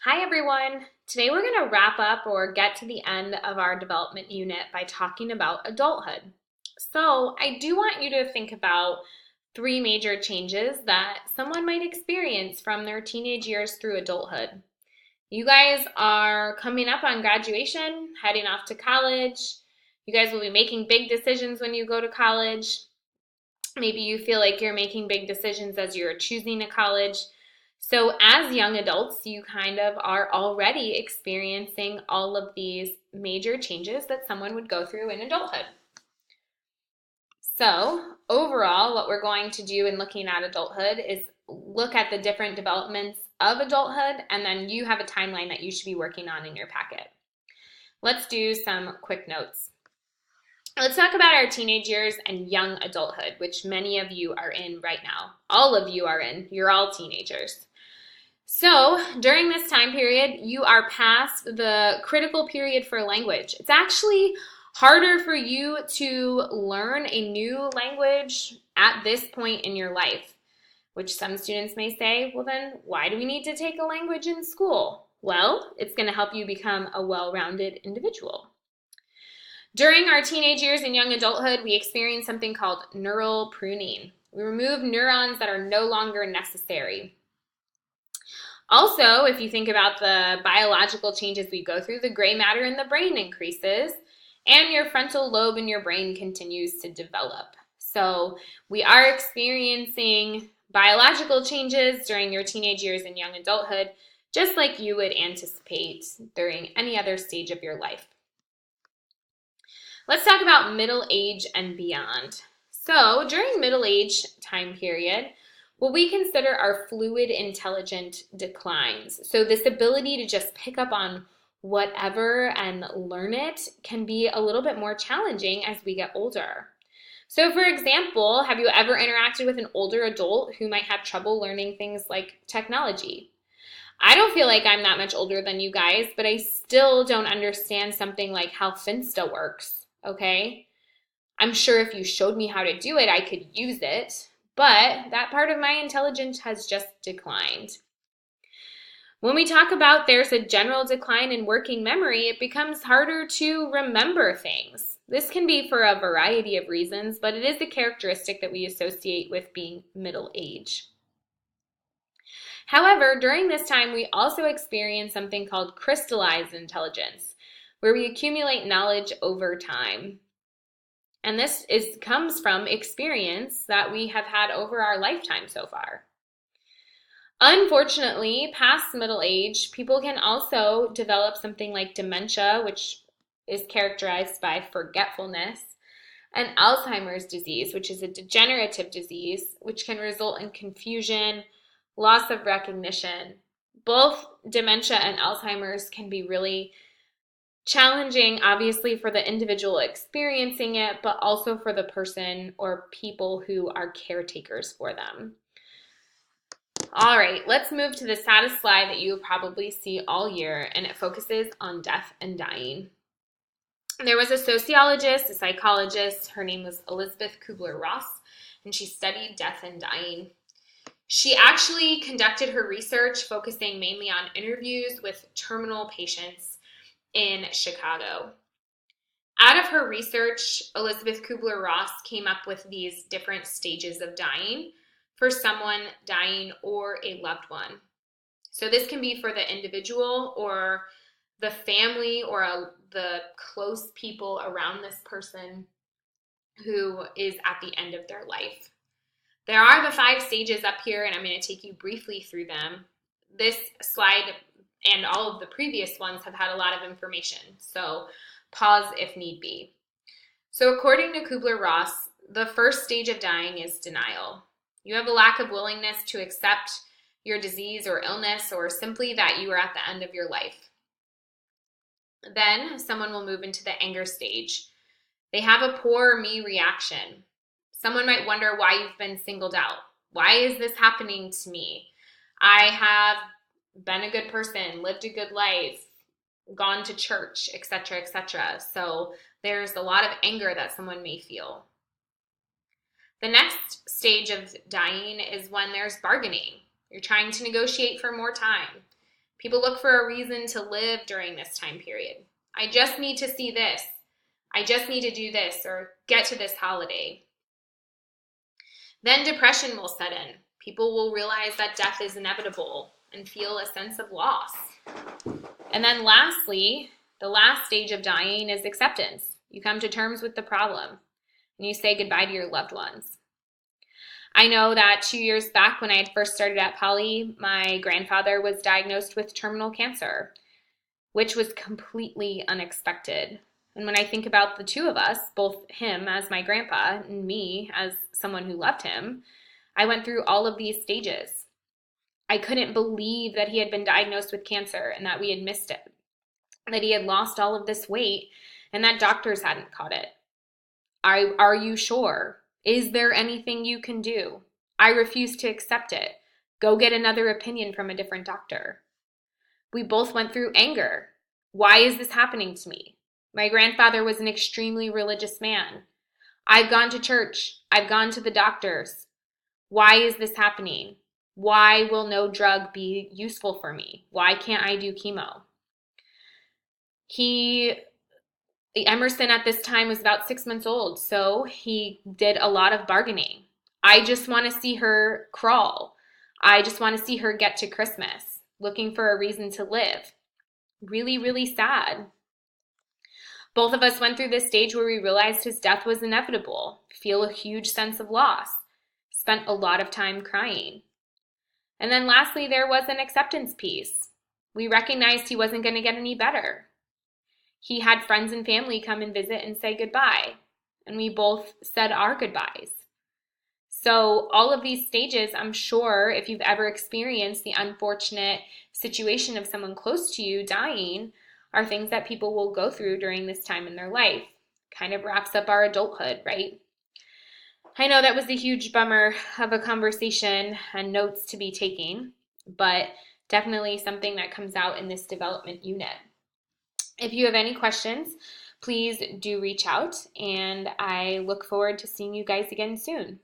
Hi everyone! Today we're going to wrap up or get to the end of our development unit by talking about adulthood. So I do want you to think about three major changes that someone might experience from their teenage years through adulthood. You guys are coming up on graduation, heading off to college. You guys will be making big decisions when you go to college. Maybe you feel like you're making big decisions as you're choosing a college. So, as young adults, you kind of are already experiencing all of these major changes that someone would go through in adulthood. So, overall, what we're going to do in looking at adulthood is look at the different developments of adulthood, and then you have a timeline that you should be working on in your packet. Let's do some quick notes. Let's talk about our teenage years and young adulthood, which many of you are in right now. All of you are in. You're all teenagers. So, during this time period, you are past the critical period for language. It's actually harder for you to learn a new language at this point in your life, which some students may say, well then, why do we need to take a language in school? Well, it's going to help you become a well-rounded individual. During our teenage years and young adulthood, we experience something called neural pruning. We remove neurons that are no longer necessary. Also, if you think about the biological changes we go through, the gray matter in the brain increases and your frontal lobe in your brain continues to develop. So we are experiencing biological changes during your teenage years and young adulthood, just like you would anticipate during any other stage of your life. Let's talk about middle age and beyond. So during middle age time period, what we consider our fluid intelligent declines. So this ability to just pick up on whatever and learn it can be a little bit more challenging as we get older. So for example, have you ever interacted with an older adult who might have trouble learning things like technology? I don't feel like I'm that much older than you guys, but I still don't understand something like how Finsta works, okay? I'm sure if you showed me how to do it, I could use it. But that part of my intelligence has just declined. When we talk about there's a general decline in working memory, it becomes harder to remember things. This can be for a variety of reasons, but it is a characteristic that we associate with being middle age. However, during this time, we also experience something called crystallized intelligence, where we accumulate knowledge over time. And this comes from experience that we have had over our lifetime so far. Unfortunately, past middle age, people can also develop something like dementia, which is characterized by forgetfulness, and Alzheimer's disease, which is a degenerative disease, which can result in confusion, loss of recognition. Both dementia and Alzheimer's can be really challenging, obviously, for the individual experiencing it, but also for the person or people who are caretakers for them. All right, let's move to the saddest slide that you will probably see all year, and it focuses on death and dying. There was a sociologist, a psychologist, her name was Elizabeth Kubler-Ross, and she studied death and dying. She actually conducted her research focusing mainly on interviews with terminal patients in Chicago. Out of her research, Elizabeth Kubler-Ross came up with these different stages of dying for someone dying or a loved one. So this can be for the individual or the family or the close people around this person who is at the end of their life. There are the 5 stages up here, and I'm going to take you briefly through them. This slide and all of the previous ones have had a lot of information, so pause if need be. So according to Kubler-Ross, the first stage of dying is denial. You have a lack of willingness to accept your disease or illness, or simply that you are at the end of your life. Then someone will move into the anger stage. They have a poor me reaction. Someone might wonder why you've been singled out. Why is this happening to me? I have been a good person, lived a good life, gone to church, etc., etc. So there's a lot of anger that someone may feel. The next stage of dying is when there's bargaining. You're trying to negotiate for more time. People look for a reason to live during this time period. I just need to see this. I just need to do this or get to this holiday. Then depression will set in. People will realize that death is inevitable and feel a sense of loss. And then lastly, the last stage of dying is acceptance. You come to terms with the problem and you say goodbye to your loved ones. I know that 2 years back when I had first started at Poly, my grandfather was diagnosed with terminal cancer, which was completely unexpected. And when I think about the two of us, both him as my grandpa and me as someone who loved him, I went through all of these stages. I couldn't believe that he had been diagnosed with cancer and that we had missed it, that he had lost all of this weight and that doctors hadn't caught it. Are you sure? Is there anything you can do? I refuse to accept it. Go get another opinion from a different doctor. We both went through anger. Why is this happening to me? My grandfather was an extremely religious man. I've gone to church. I've gone to the doctors. Why is this happening? Why will no drug be useful for me? Why can't I do chemo? Emerson at this time was about 6 months old, so he did a lot of bargaining. I just want to see her crawl. I just want to see her get to Christmas, looking for a reason to live. Really, really sad. Both of us went through this stage where we realized his death was inevitable, feel a huge sense of loss, spent a lot of time crying. And then lastly, there was an acceptance piece. We recognized he wasn't going to get any better. He had friends and family come and visit and say goodbye, and we both said our goodbyes. So all of these stages, I'm sure if you've ever experienced the unfortunate situation of someone close to you dying, are things that people will go through during this time in their life. Kind of wraps up our adulthood, right? I know that was a huge bummer of a conversation and notes to be taking, but definitely something that comes out in this development unit. If you have any questions, please do reach out, and I look forward to seeing you guys again soon.